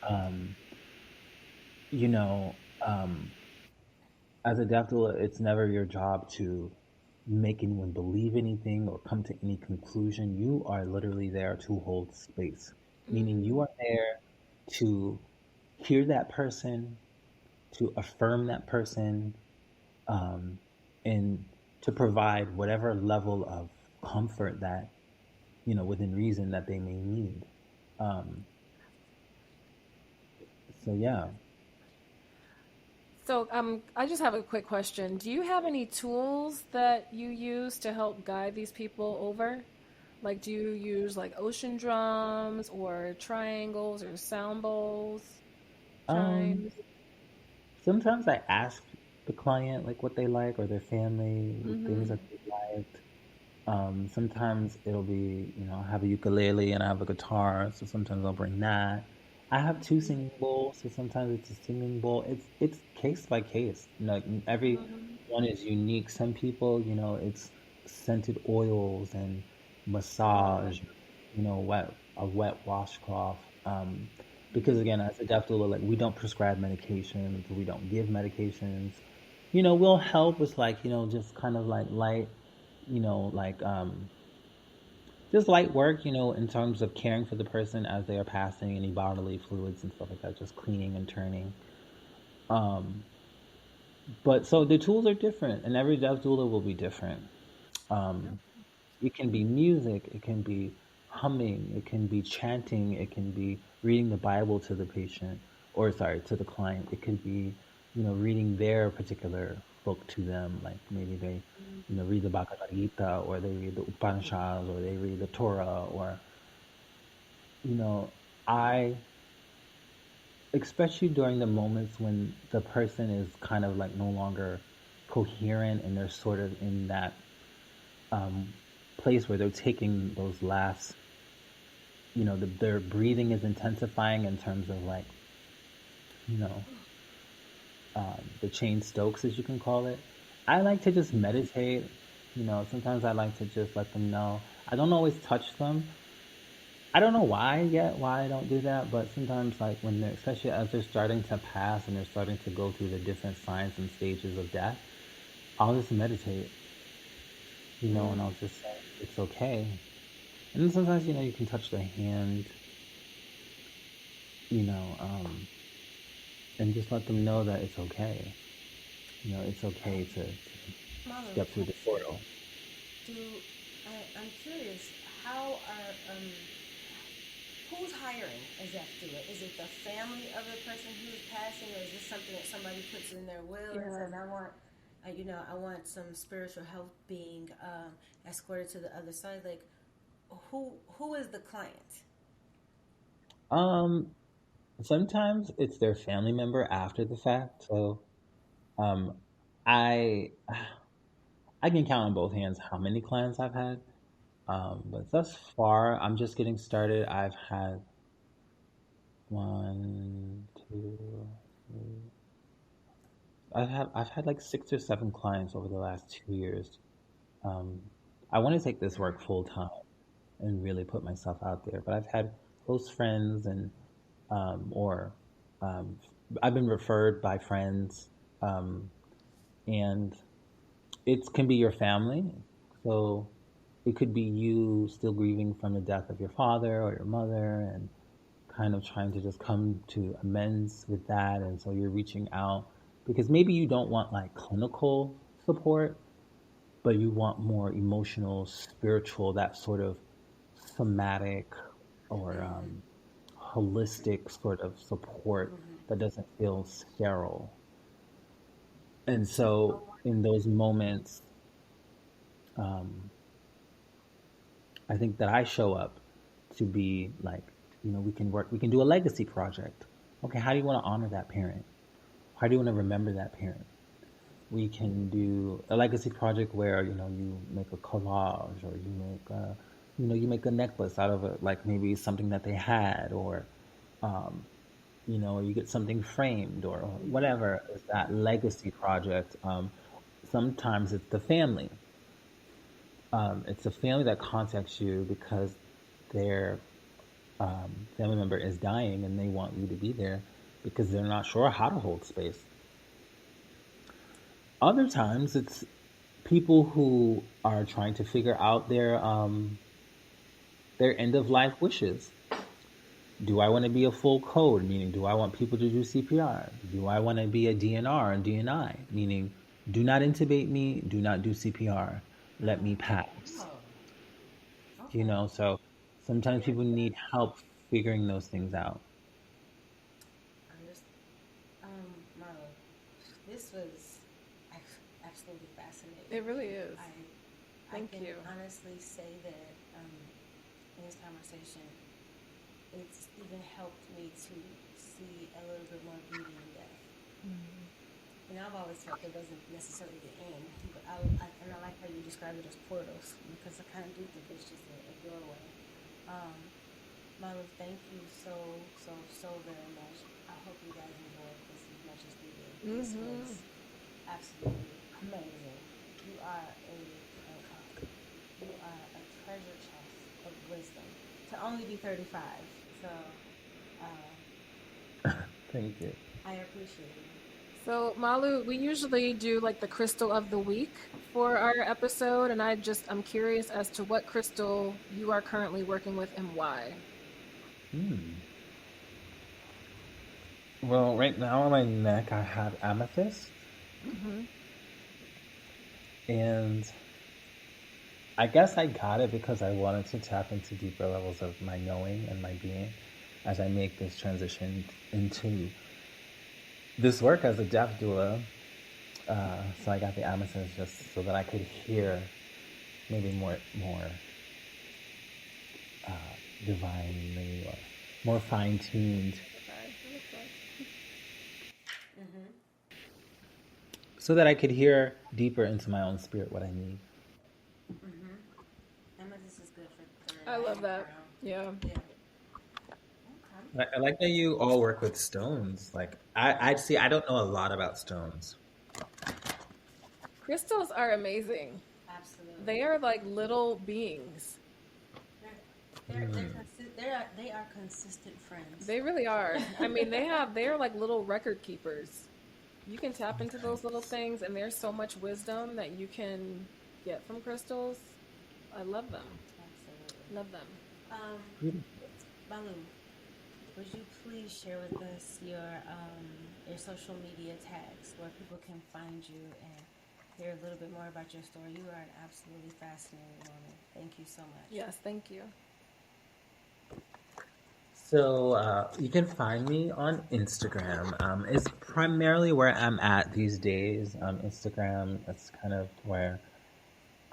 Um, you know, um, as a deaf doula, it's never your job to make anyone believe anything or come to any conclusion. You are literally there to hold space, meaning you are there to hear that person, to affirm that person, um, and to provide whatever level of comfort that within reason that they may need. Um, so yeah. So, I just have a quick question. Do you have any tools that you use to help guide these people over? Like, do you use like ocean drums or triangles or sound bowls, Um, chimes? Sometimes I ask the client like what they like or their family, things that they liked. Sometimes it'll be, I have a ukulele and I have a guitar, so sometimes I'll bring that. I have two singing bowls, so sometimes it's a singing bowl. It's case by case. Like every one is unique. Some people, it's scented oils and massage, a wet washcloth. Because again, as a death doula, like we don't prescribe medications, we don't give medications. We'll help with like, just kind of like light, like just light work, in terms of caring for the person as they are passing any bodily fluids and stuff like that, just cleaning and turning. Um, but so the tools are different, and every death doula will be different. Um, it can be music, it can be humming, it can be chanting, it can be reading the Bible to the patient, or sorry, to the client. It could be, reading their particular book to them, like maybe they, read the Bhagavad Gita, or they read the Upanishads, or they read the Torah, or, you know, I, especially during the moments when the person is kind of like no longer coherent and they're sort of in that um, place where they're taking those last, their breathing is intensifying in terms of like, you know, the chain stokes, as you can call it. I like to just meditate. Sometimes I like to just let them know. I don't always touch them. I don't know why I don't do that, but sometimes, like when they're, especially as they're starting to pass and they're starting to go through the different signs and stages of death, I'll just meditate, and I'll just say it's okay. And then sometimes, you can touch their hand, you know, um, and just let them know that it's okay. It's okay to Malu, step through the portal. do I'm curious, how are who's hiring a death doula? Is it the family of the person who's passing, or is this something that somebody puts in their will and says, "I want, I want some spiritual help being escorted to the other side"? Like, who is the client? Um, Sometimes it's their family member after the fact. So, um, I I can count on both hands how many clients I've had. But thus far, I'm just getting started. I've had one, two, three. I've had like 6 or 7 clients over the last 2 years. Um, I want to take this work full time and really put myself out there. But I've had close friends and or um, I've been referred by friends, um, and it can be your family. So it could be you still grieving from the death of your father or your mother, and kind of trying to just come to amends with that. And so you're reaching out because maybe you don't want like clinical support, but you want more emotional, spiritual, that sort of somatic or holistic sort of support that doesn't feel sterile. And so in those moments, um, I think that I show up to be like, we can do a legacy project. Okay, how do you want to honor that parent? How do you want to remember that parent? We can do a legacy project where you make a collage, or you make a necklace out of it, like maybe something that they had, or um, you get something framed, or whatever is that legacy project. Sometimes it's the family. It's a family that contacts you because their family member is dying and they want you to be there because they're not sure how to hold space. Other times it's people who are trying to figure out their end of life wishes. Do I want to be a full code? Meaning, do I want people to do CPR? Do I want to be a DNR and DNI? Meaning, do not intubate me, do not do CPR. Let me pass. Oh, okay. So sometimes people need help figuring those things out. Marlo, this was absolutely fascinating. It really is. I Thank can you. honestly say that in this conversation, it's even helped me to see a little bit more beauty in death. And I've always felt it wasn't necessarily the end, but and I like how you describe it as portals because I kind of do think it's just a doorway. Um, Malu, thank you so very much. I hope you guys enjoyed this as much as we did. This was absolutely amazing. You are a treasure chest of wisdom to only be 35. So Thank you. I appreciate it. So, Malu, we usually do like the crystal of the week for our episode, and I'm curious as to what crystal you are currently working with and why. Well, right now on my neck I have amethyst, and I guess I got it because I wanted to tap into deeper levels of my knowing and my being as I make this transition into this work as a death doula. So I got the amethyst just so that I could hear maybe more divinely or more fine tuned, so that I could hear deeper into my own spirit what I need. Amethyst is good for I love that. Yeah. Yeah. I like that you all work with stones. Like I see. I don't know a lot about stones. Crystals are amazing. Absolutely. They are like little beings. They are consistent friends. They really are. I mean, they're like little record keepers. You can tap into those little things, and there's so much wisdom that you can get from crystals. I love them. Absolutely. Love them. Malu, would you please share with us your social media tags where people can find you and hear a little bit more about your story? You are an absolutely fascinating woman. Thank you so much. Yes, thank you. So you can find me on Instagram. It's primarily where I'm at these days. Instagram, that's kind of where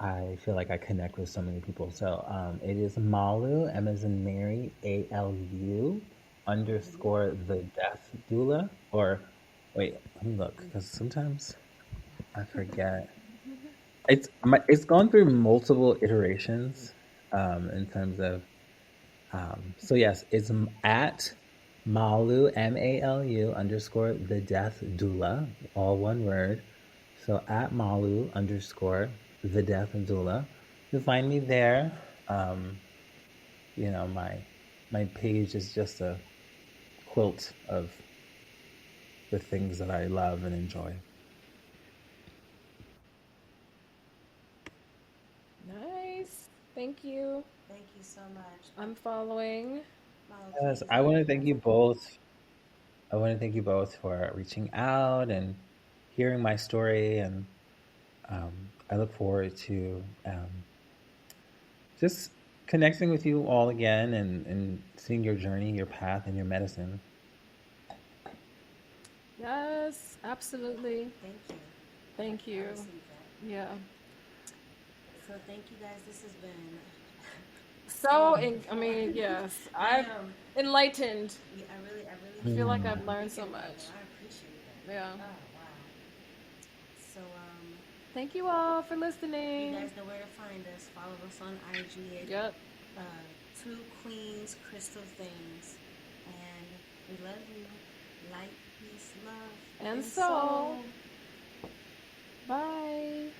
I feel like I connect with so many people. So it is Malu, M as in Mary, ALU _ the Death Doula. Or wait, let me look because sometimes I forget. It's gone through multiple iterations in terms of. So yes, it's at Malu, MALU _ the Death Doula, all one word. So at Malu _ the Death Doula. You'll find me there. My page is just a quilt of the things that I love and enjoy. Nice. Thank you. Thank you so much. I'm following. Malu, Yes, please. I want to thank you both. I want to thank you both for reaching out and hearing my story, and I look forward to just connecting with you all again and seeing your journey, your path, and your medicine. Yes, absolutely. Thank you. Thank I you. received that. Yeah. So thank you guys. This has been I mean, yes, I'm enlightened. Yeah, I really I feel like I've learned so much. I appreciate that. Yeah. Oh wow. So Thank you all for you listening. guys know where to find us. Follow us on IG. Yep. Two Queens Crystal Things, and we love you. Light, peace, love, And soul. Bye.